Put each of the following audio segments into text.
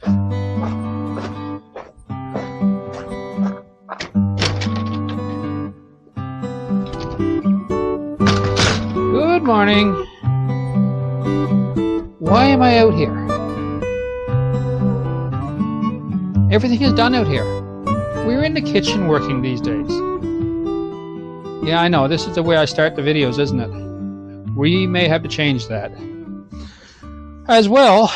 Good morning. Why am I out here? Everything is done out here. We're in the kitchen working these days. Yeah, I know, this is the way I start the videos, isn't it? We may have to change that. As well,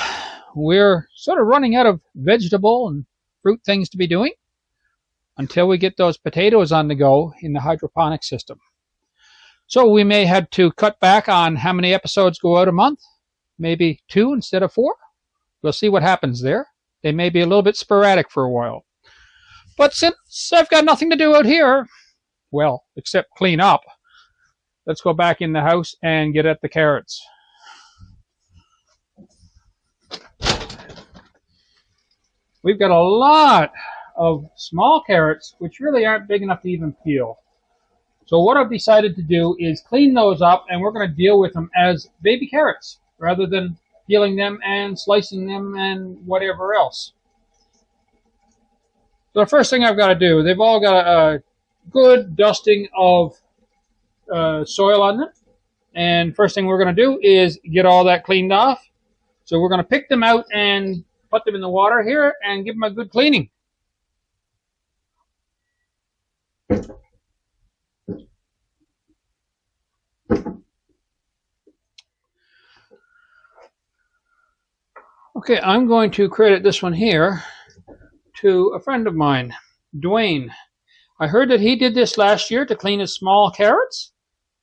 we're sort of running out of vegetable and fruit things to be doing until we get those potatoes on the go in the hydroponic system. So we may have to cut back on how many episodes go out a month, maybe 2 instead of 4. We'll see what happens there. They may be a little bit sporadic for a while. But since I've got nothing to do out here, well, except clean up, let's go back in the house and get at the carrots. We've got a lot of small carrots which really aren't big enough to even peel. So what I've decided to do is clean those up, and we're going to deal with them as baby carrots rather than peeling them and slicing them and whatever else. So the first thing I've got to do, they've all got a good dusting of soil on them. And first thing we're going to do is get all that cleaned off. So we're going to pick them out and put them in the water here and give them a good cleaning. Okay, I'm going to credit this one here to a friend of mine, Dwayne. I heard that he did this last year to clean his small carrots.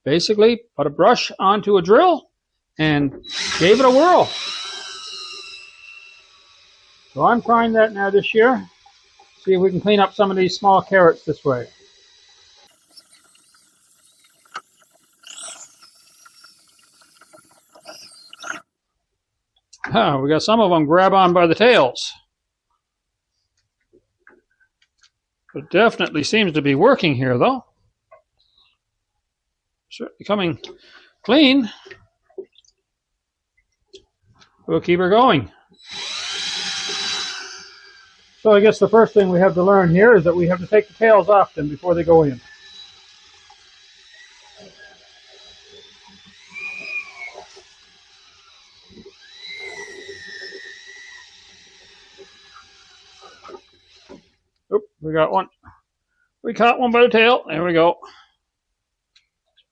Basically, put a brush onto a drill and gave it a whirl. So I'm trying that now this year. See if we can clean up some of these small carrots this way. We got some of them grab on by the tails. It definitely seems to be working here, though. Certainly coming clean. We'll keep her going. So I guess the first thing we have to learn here is that we have to take the tails off them before they go in. Oop, we got one. We caught one by the tail. There we go.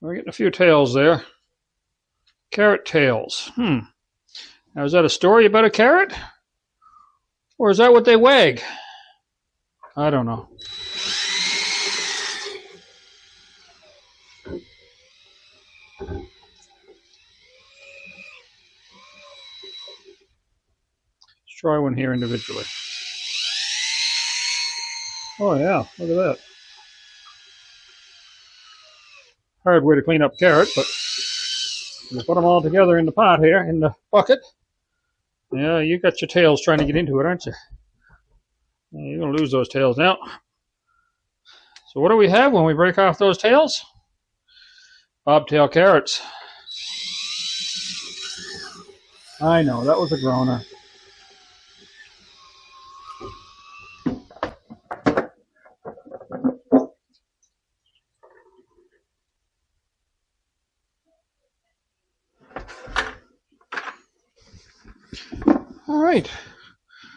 We're getting a few tails there. Carrot tails. Now, is that a story about a carrot? Or is that what they wag? I don't know. Let's try one here individually. Oh yeah, look at that. Hard way to clean up carrot, but you put them all together in the pot here, in the bucket. Yeah, you got your tails trying to get into it, aren't you? You're going to lose those tails now. So what do we have when we break off those tails? Bobtail carrots. I know, that was a groaner. All right,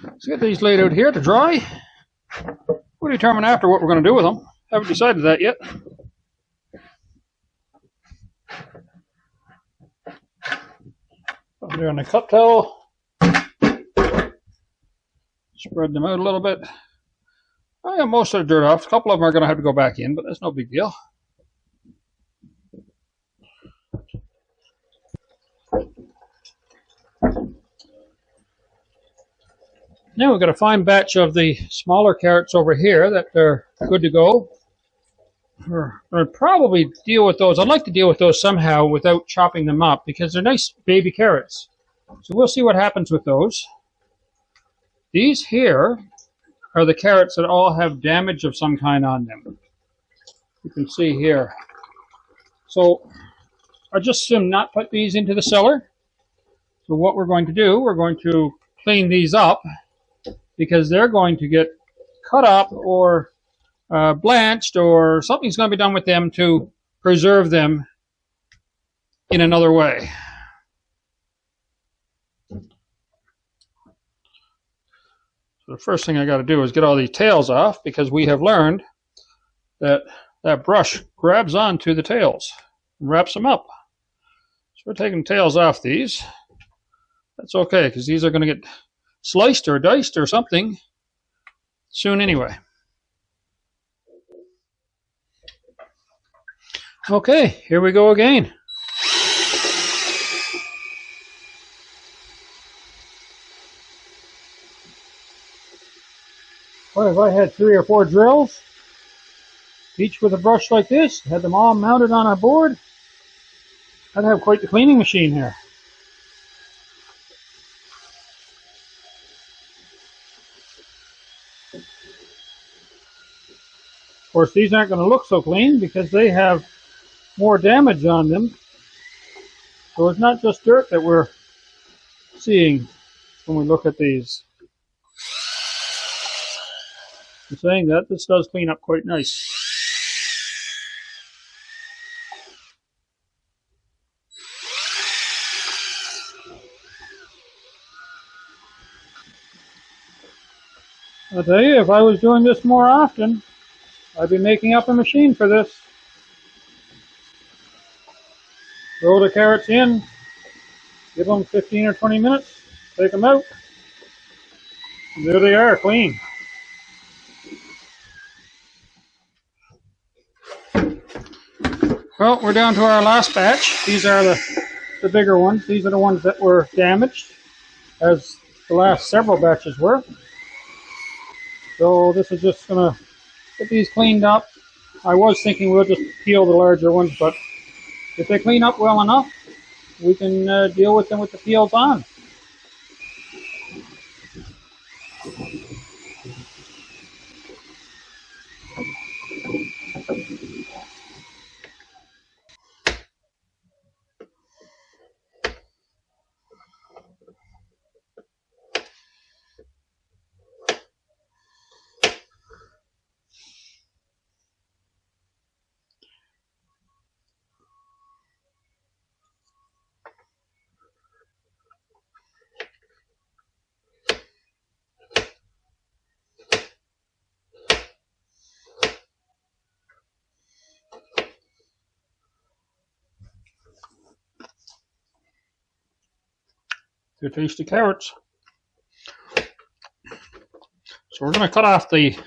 let's get these laid out here to dry. We'll determine after what we're going to do with them. Haven't decided that yet. Put them there on the cup towel. Spread them out a little bit. I got most of the dirt off. A couple of them are going to have to go back in, but that's no big deal. Now we've got a fine batch of the smaller carrots over here that are good to go. I'd probably deal with those. I'd like to deal with those somehow without chopping them up because they're nice baby carrots. So we'll see what happens with those. These here are the carrots that all have damage of some kind on them. You can see here. So I just assume not put these into the cellar. So what we're going to do, we're going to clean these up because they're going to get cut up or blanched, or something's going to be done with them to preserve them in another way. So the first thing I got to do is get all these tails off, because we have learned that that brush grabs onto the tails and wraps them up. So we're taking tails off these. That's okay, because these are going to get sliced or diced or something soon anyway. Okay, here we go again. What if I had 3 or 4 drills, each with a brush like this, had them all mounted on a board? I'd have quite the cleaning machine here. Of course, these aren't going to look so clean because they have more damage on them. So it's not just dirt that we're seeing when we look at these. I'm saying that this does clean up quite nice. I'll tell you, if I was doing this more often, I'd be making up a machine for this. Throw the carrots in, give them 15 or 20 minutes, take them out, and there they are, clean. Well, we're down to our last batch. These are the bigger ones. These are the ones that were damaged, as the last several batches were. So this is just going to get these cleaned up. I was thinking we'll just peel the larger ones, but if they clean up well enough, we can deal with them with the peels on. Good tasty carrots. So we're going to cut off the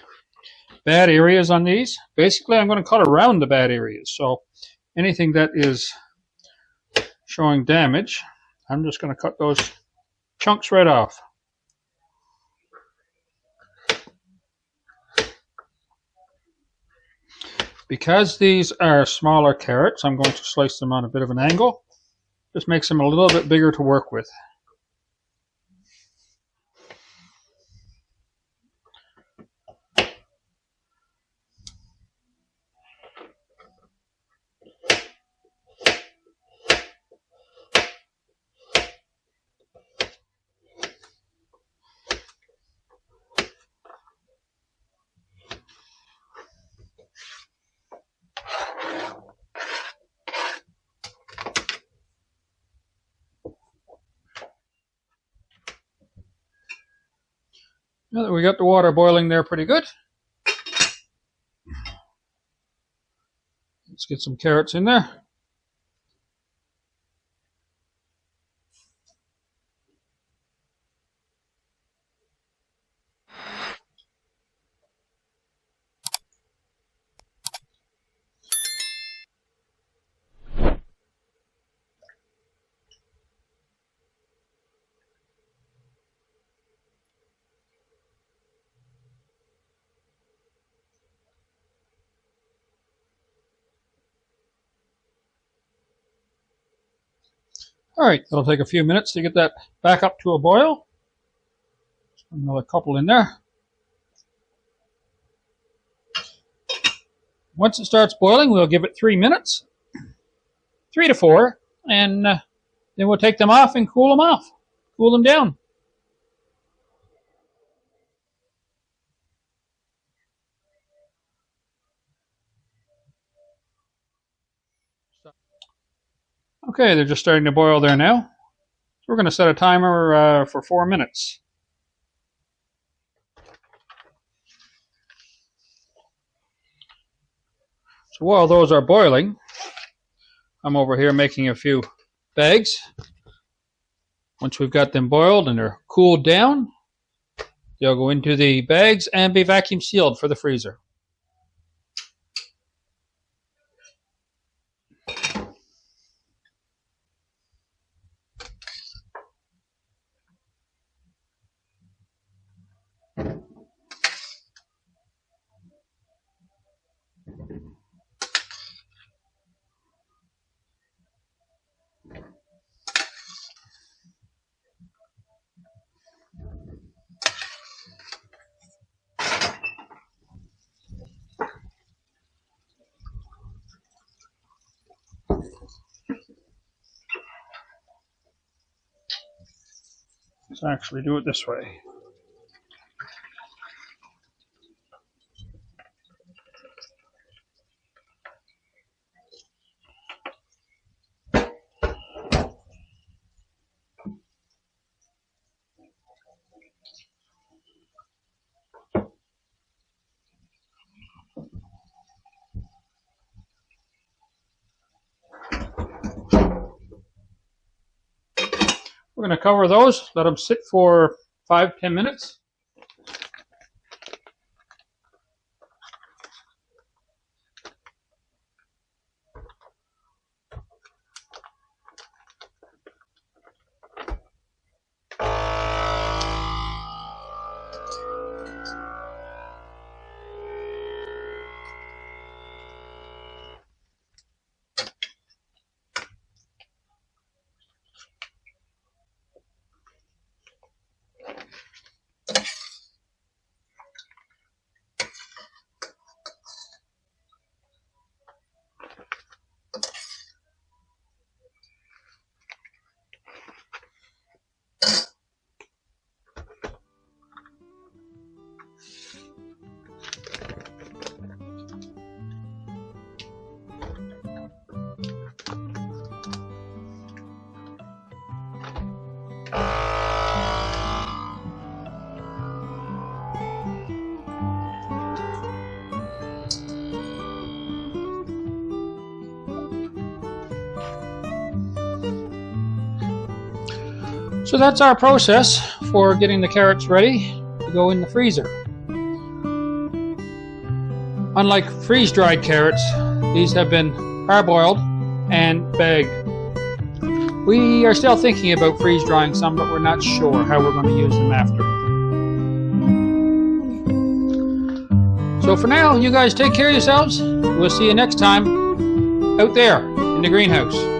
bad areas on these. Basically, I'm going to cut around the bad areas. So anything that is showing damage, I'm just going to cut those chunks right off. Because these are smaller carrots, I'm going to slice them on a bit of an angle. Just makes them a little bit bigger to work with. Now that we got the water boiling there pretty good, let's get some carrots in there. Alright, it'll take a few minutes to get that back up to a boil. Another couple in there. Once it starts boiling, we'll give it 3 minutes, 3 to 4, and then we'll take them off and cool them down. Okay, they're just starting to boil there now. So we're going to set a timer for 4 minutes. So while those are boiling, I'm over here making a few bags. Once we've got them boiled and they're cooled down, they'll go into the bags and be vacuum sealed for the freezer. Let's actually do it this way. We're going to cover those, let them sit for 5-10 minutes. So that's our process for getting the carrots ready to go in the freezer. Unlike freeze-dried carrots, these have been parboiled and bagged. We are still thinking about freeze-drying some, but we're not sure how we're going to use them after. So for now, you guys take care of yourselves. We'll see you next time out there in the greenhouse.